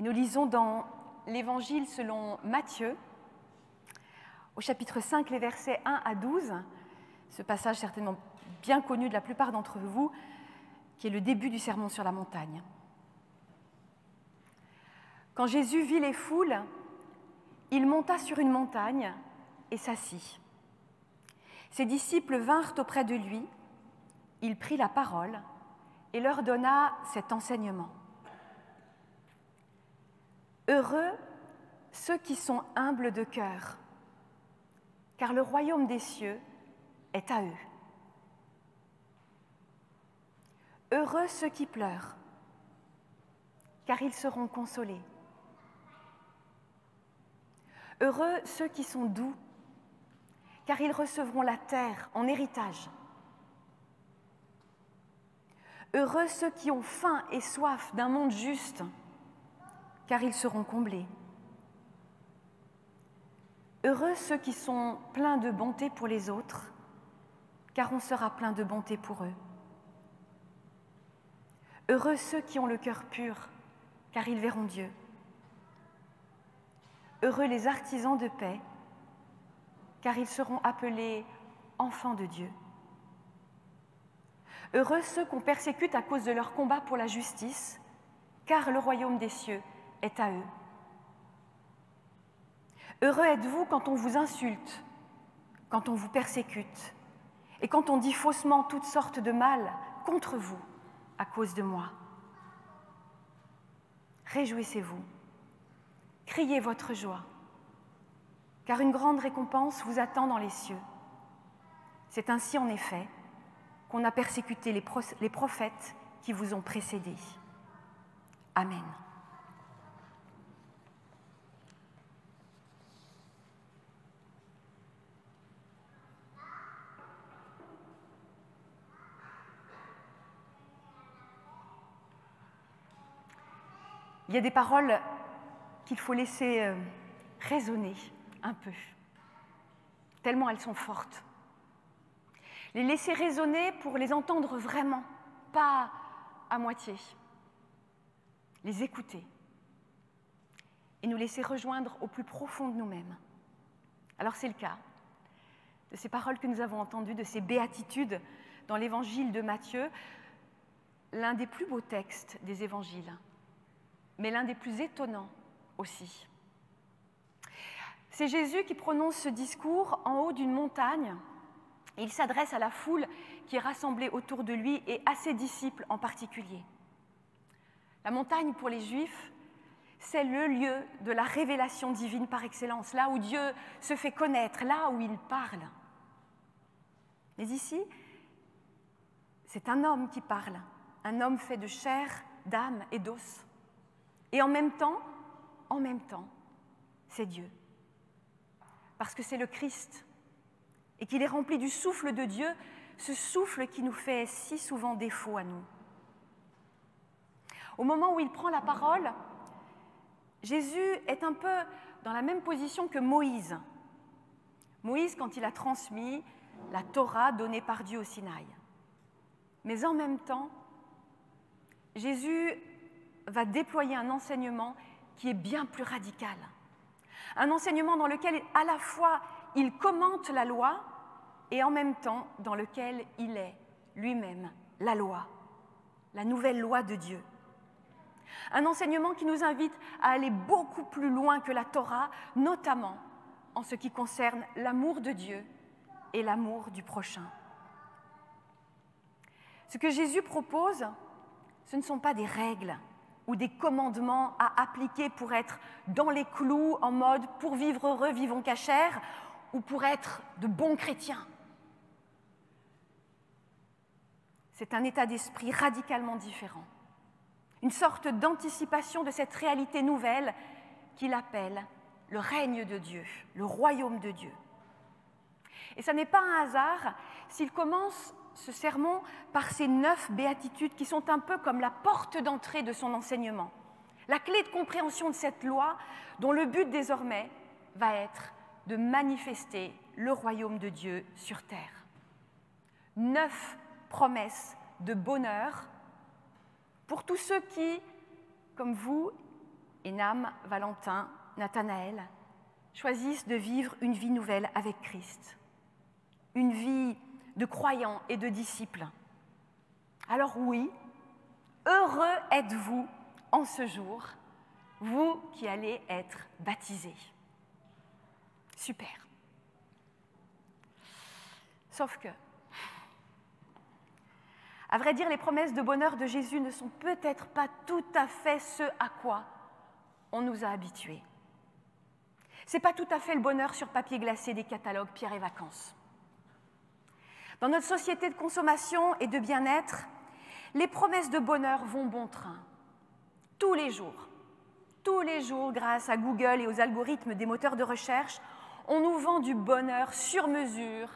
Nous lisons dans l'Évangile selon Matthieu, au chapitre 5, les versets 1 à 12, ce passage certainement bien connu de la plupart d'entre vous, qui est le début du sermon sur la montagne. Quand Jésus vit les foules, il monta sur une montagne et s'assit. Ses disciples vinrent auprès de lui, il prit la parole et leur donna cet enseignement. Heureux ceux qui sont humbles de cœur, car le royaume des cieux est à eux. Heureux ceux qui pleurent, car ils seront consolés. Heureux ceux qui sont doux, car ils recevront la terre en héritage. Heureux ceux qui ont faim et soif d'un monde juste, car ils seront comblés. Heureux ceux qui sont pleins de bonté pour les autres, car on sera plein de bonté pour eux. Heureux ceux qui ont le cœur pur, car ils verront Dieu. Heureux les artisans de paix, car ils seront appelés enfants de Dieu. Heureux ceux qu'on persécute à cause de leur combat pour la justice, car le royaume des cieux est à eux. Heureux êtes-vous quand on vous insulte, quand on vous persécute, et quand on dit faussement toutes sortes de mal contre vous à cause de moi. Réjouissez-vous, criez votre joie, car une grande récompense vous attend dans les cieux. C'est ainsi en effet qu'on a persécuté les prophètes qui vous ont précédés. Amen. Il y a des paroles qu'il faut laisser résonner un peu, tellement elles sont fortes. Les laisser résonner pour les entendre vraiment, pas à moitié. Les écouter et nous laisser rejoindre au plus profond de nous-mêmes. Alors c'est le cas de ces paroles que nous avons entendues, de ces béatitudes dans l'évangile de Matthieu, l'un des plus beaux textes des évangiles, mais l'un des plus étonnants aussi. C'est Jésus qui prononce ce discours en haut d'une montagne. Il s'adresse à la foule qui est rassemblée autour de lui et à ses disciples en particulier. La montagne, pour les Juifs, c'est le lieu de la révélation divine par excellence, là où Dieu se fait connaître, là où il parle. Mais ici, c'est un homme qui parle, un homme fait de chair, d'âme et d'os. Et en même temps, c'est Dieu. Parce que c'est le Christ et qu'il est rempli du souffle de Dieu, ce souffle qui nous fait si souvent défaut à nous. Au moment où il prend la parole, Jésus est un peu dans la même position que Moïse. Moïse, quand il a transmis la Torah donnée par Dieu au Sinaï. Mais en même temps, Jésus va déployer un enseignement qui est bien plus radical. Un enseignement dans lequel, à la fois, il commente la loi et en même temps dans lequel il est lui-même la loi, la nouvelle loi de Dieu. Un enseignement qui nous invite à aller beaucoup plus loin que la Torah, notamment en ce qui concerne l'amour de Dieu et l'amour du prochain. Ce que Jésus propose, ce ne sont pas des règles ou des commandements à appliquer pour être dans les clous en mode « pour vivre heureux, vivons cachère » ou pour être de bons chrétiens. C'est un état d'esprit radicalement différent. Une sorte d'anticipation de cette réalité nouvelle qu'il appelle le règne de Dieu, le royaume de Dieu. Et ça n'est pas un hasard s'il commence ce sermon par ces 9 béatitudes qui sont un peu comme la porte d'entrée de son enseignement, la clé de compréhension de cette loi dont le but désormais va être de manifester le royaume de Dieu sur terre. 9 promesses de bonheur pour tous ceux qui, comme vous Enam, Valentin, Nathanaël choisissent de vivre une vie nouvelle avec Christ, une vie de croyants et de disciples. Alors oui, heureux êtes-vous en ce jour, vous qui allez être baptisés. Super. Sauf que, à vrai dire, les promesses de bonheur de Jésus ne sont peut-être pas tout à fait ce à quoi on nous a habitués. Ce n'est pas tout à fait le bonheur sur papier glacé des catalogues Pierre et Vacances. Dans notre société de consommation et de bien-être, les promesses de bonheur vont bon train. Tous les jours, grâce à Google et aux algorithmes des moteurs de recherche, on nous vend du bonheur sur mesure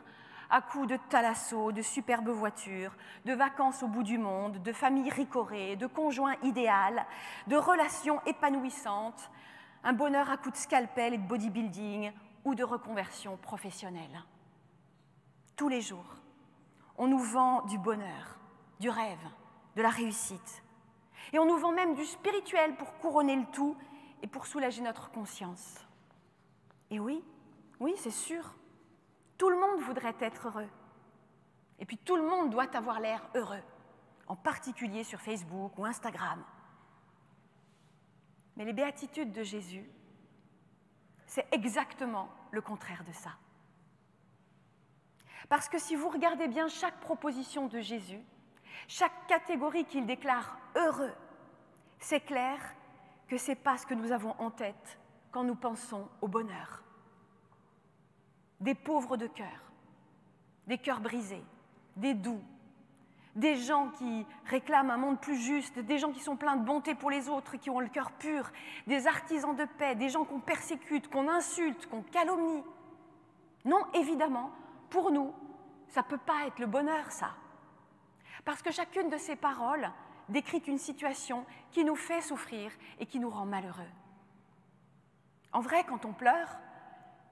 à coups de thalasso, de superbes voitures, de vacances au bout du monde, de familles ricorées, de conjoints idéal, de relations épanouissantes, un bonheur à coups de scalpel et de bodybuilding ou de reconversion professionnelle. Tous les jours, on nous vend du bonheur, du rêve, de la réussite. Et on nous vend même du spirituel pour couronner le tout et pour soulager notre conscience. Et oui, c'est sûr, tout le monde voudrait être heureux. Et puis tout le monde doit avoir l'air heureux, en particulier sur Facebook ou Instagram. Mais les béatitudes de Jésus, c'est exactement le contraire de ça. Parce que si vous regardez bien chaque proposition de Jésus, chaque catégorie qu'il déclare heureux, c'est clair que ce n'est pas ce que nous avons en tête quand nous pensons au bonheur. Des pauvres de cœur, des cœurs brisés, des doux, des gens qui réclament un monde plus juste, des gens qui sont pleins de bonté pour les autres, qui ont le cœur pur, des artisans de paix, des gens qu'on persécute, qu'on insulte, qu'on calomnie. Non, évidemment, pour nous, ça ne peut pas être le bonheur, ça. Parce que chacune de ces paroles décrit une situation qui nous fait souffrir et qui nous rend malheureux. En vrai, quand on pleure,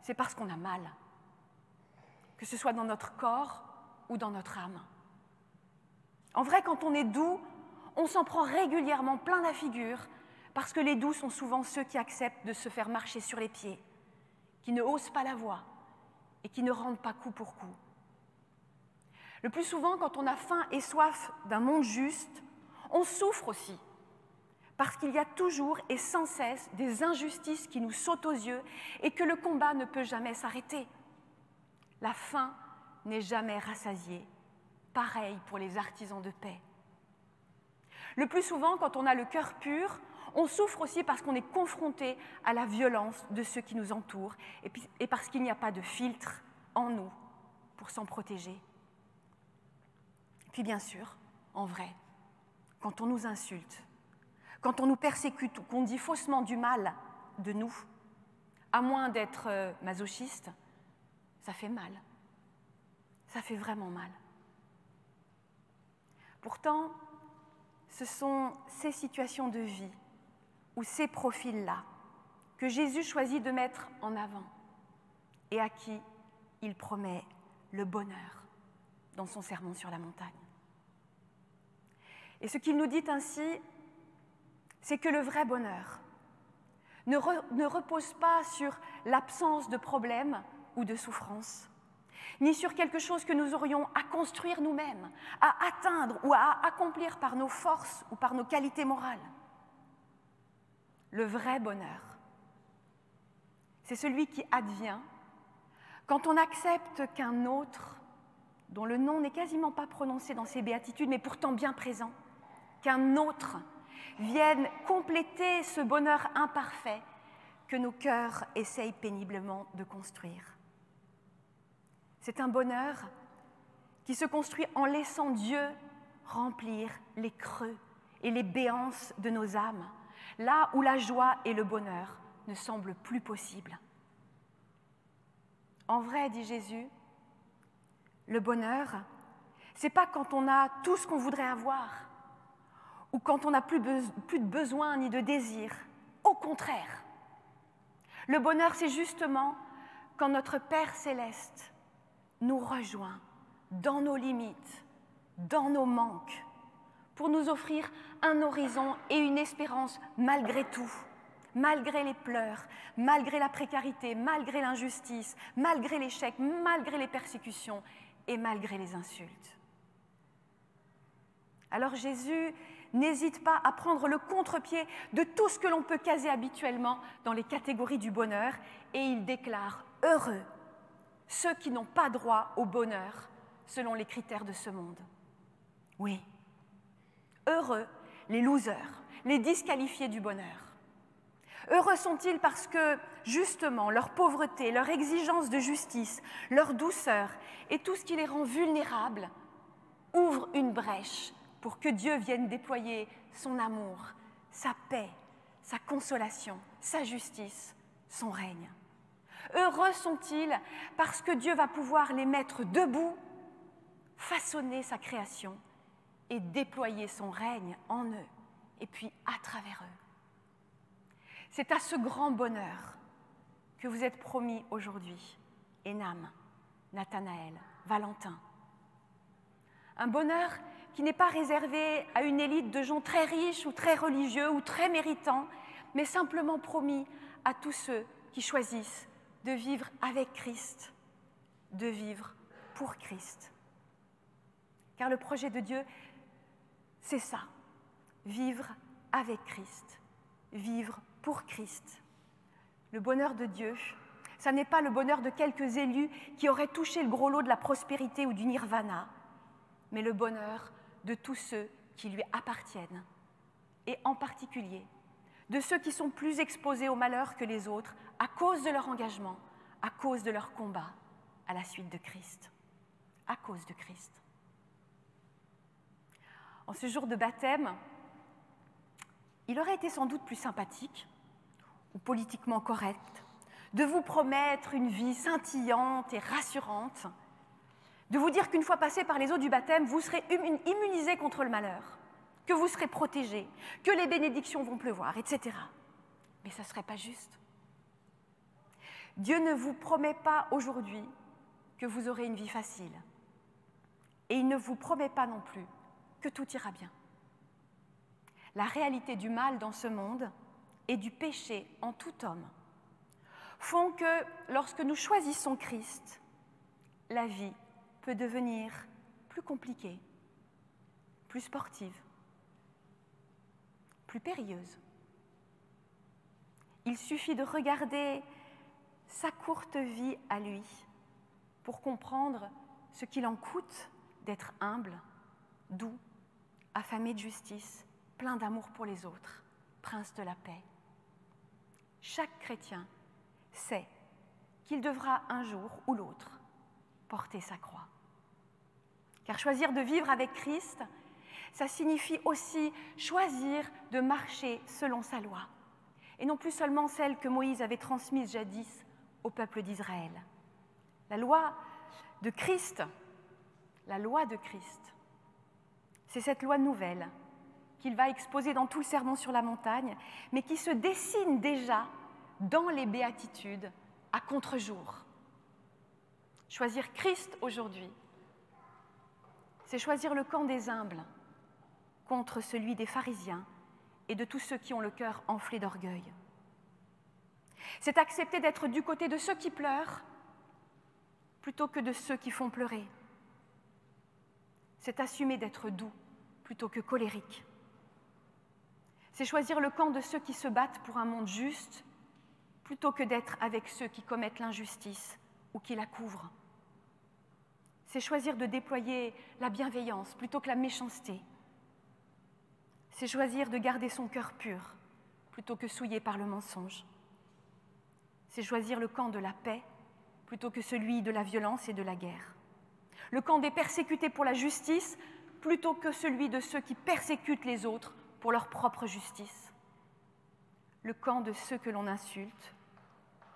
c'est parce qu'on a mal, que ce soit dans notre corps ou dans notre âme. En vrai, quand on est doux, on s'en prend régulièrement plein la figure, parce que les doux sont souvent ceux qui acceptent de se faire marcher sur les pieds, qui ne haussent pas la voix et qui ne rendent pas coup pour coup. Le plus souvent, quand on a faim et soif d'un monde juste, on souffre aussi, parce qu'il y a toujours et sans cesse des injustices qui nous sautent aux yeux et que le combat ne peut jamais s'arrêter. La faim n'est jamais rassasiée. Pareil pour les artisans de paix. Le plus souvent, quand on a le cœur pur, on souffre aussi parce qu'on est confronté à la violence de ceux qui nous entourent et parce qu'il n'y a pas de filtre en nous pour s'en protéger. Puis bien sûr, en vrai, quand on nous insulte, quand on nous persécute ou qu'on dit faussement du mal de nous, à moins d'être masochiste, ça fait mal. Ça fait vraiment mal. Pourtant, ce sont ces situations de vie ou ces profils-là que Jésus choisit de mettre en avant et à qui il promet le bonheur dans son sermon sur la montagne. Et ce qu'il nous dit ainsi, c'est que le vrai bonheur ne repose pas sur l'absence de problèmes ou de souffrances, ni sur quelque chose que nous aurions à construire nous-mêmes, à atteindre ou à accomplir par nos forces ou par nos qualités morales. Le vrai bonheur, c'est celui qui advient quand on accepte qu'un autre, dont le nom n'est quasiment pas prononcé dans ces béatitudes, mais pourtant bien présent, qu'un autre vienne compléter ce bonheur imparfait que nos cœurs essayent péniblement de construire. C'est un bonheur qui se construit en laissant Dieu remplir les creux et les béances de nos âmes, là où la joie et le bonheur ne semblent plus possibles. En vrai, dit Jésus, le bonheur, c'est pas quand on a tout ce qu'on voudrait avoir, ou quand on n'a plus de besoin ni de désir. Au contraire, le bonheur, c'est justement quand notre Père céleste nous rejoint dans nos limites, dans nos manques, pour nous offrir un horizon et une espérance malgré tout, malgré les pleurs, malgré la précarité, malgré l'injustice, malgré l'échec, malgré les persécutions et malgré les insultes. Alors Jésus n'hésite pas à prendre le contre-pied de tout ce que l'on peut caser habituellement dans les catégories du bonheur et il déclare « Heureux ceux qui n'ont pas droit au bonheur selon les critères de ce monde. » Oui, heureux les losers, les disqualifiés du bonheur. Heureux sont-ils parce que, justement, leur pauvreté, leur exigence de justice, leur douceur et tout ce qui les rend vulnérables ouvrent une brèche pour que Dieu vienne déployer son amour, sa paix, sa consolation, sa justice, son règne. Heureux sont-ils parce que Dieu va pouvoir les mettre debout, façonner sa création et déployer son règne en eux et puis à travers eux. C'est à ce grand bonheur que vous êtes promis aujourd'hui, Enam, Nathanaël, Valentin. Un bonheur qui n'est pas réservé à une élite de gens très riches ou très religieux ou très méritants, mais simplement promis à tous ceux qui choisissent de vivre avec Christ, de vivre pour Christ. Car le projet de Dieu, c'est ça, vivre avec Christ, vivre pour Christ. Le bonheur de Dieu, ça n'est pas le bonheur de quelques élus qui auraient touché le gros lot de la prospérité ou du nirvana, mais le bonheur de tous ceux qui lui appartiennent, et en particulier de ceux qui sont plus exposés au malheur que les autres à cause de leur engagement, à cause de leur combat à la suite de Christ, à cause de Christ. En ce jour de baptême, il aurait été sans doute plus sympathique ou politiquement correct de vous promettre une vie scintillante et rassurante, de vous dire qu'une fois passé par les eaux du baptême, vous serez immunisé contre le malheur, que vous serez protégé, que les bénédictions vont pleuvoir, etc. Mais ça ne serait pas juste. Dieu ne vous promet pas aujourd'hui que vous aurez une vie facile. Et il ne vous promet pas non plus que tout ira bien. La réalité du mal dans ce monde et du péché en tout homme font que lorsque nous choisissons Christ, la vie peut devenir plus compliquée, plus sportive, plus périlleuse. Il suffit de regarder sa courte vie à lui pour comprendre ce qu'il en coûte d'être humble, doux, affamé de justice, plein d'amour pour les autres, prince de la paix. Chaque chrétien sait qu'il devra un jour ou l'autre porter sa croix. Car choisir de vivre avec Christ, ça signifie aussi choisir de marcher selon sa loi, et non plus seulement celle que Moïse avait transmise jadis au peuple d'Israël. La loi de Christ, c'est cette loi nouvelle qu'il va exposer dans tout le sermon sur la montagne, mais qui se dessine déjà dans les béatitudes à contre-jour. Choisir Christ aujourd'hui, c'est choisir le camp des humbles contre celui des pharisiens et de tous ceux qui ont le cœur enflé d'orgueil. C'est accepter d'être du côté de ceux qui pleurent plutôt que de ceux qui font pleurer. C'est assumer d'être doux plutôt que colérique. C'est choisir le camp de ceux qui se battent pour un monde juste plutôt que d'être avec ceux qui commettent l'injustice ou qui la couvrent. C'est choisir de déployer la bienveillance plutôt que la méchanceté. C'est choisir de garder son cœur pur plutôt que souillé par le mensonge. C'est choisir le camp de la paix plutôt que celui de la violence et de la guerre. Le camp des persécutés pour la justice plutôt que celui de ceux qui persécutent les autres pour leur propre justice. Le camp de ceux que l'on insulte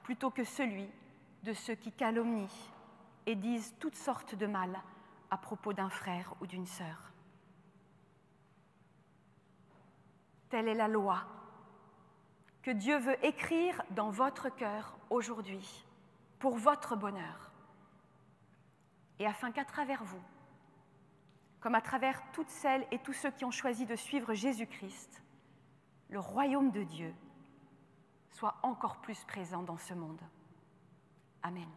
plutôt que celui de ceux qui calomnient et disent toutes sortes de mal à propos d'un frère ou d'une sœur. Telle est la loi que Dieu veut écrire dans votre cœur aujourd'hui, pour votre bonheur, et afin qu'à travers vous, comme à travers toutes celles et tous ceux qui ont choisi de suivre Jésus-Christ, le royaume de Dieu soit encore plus présent dans ce monde. Amen.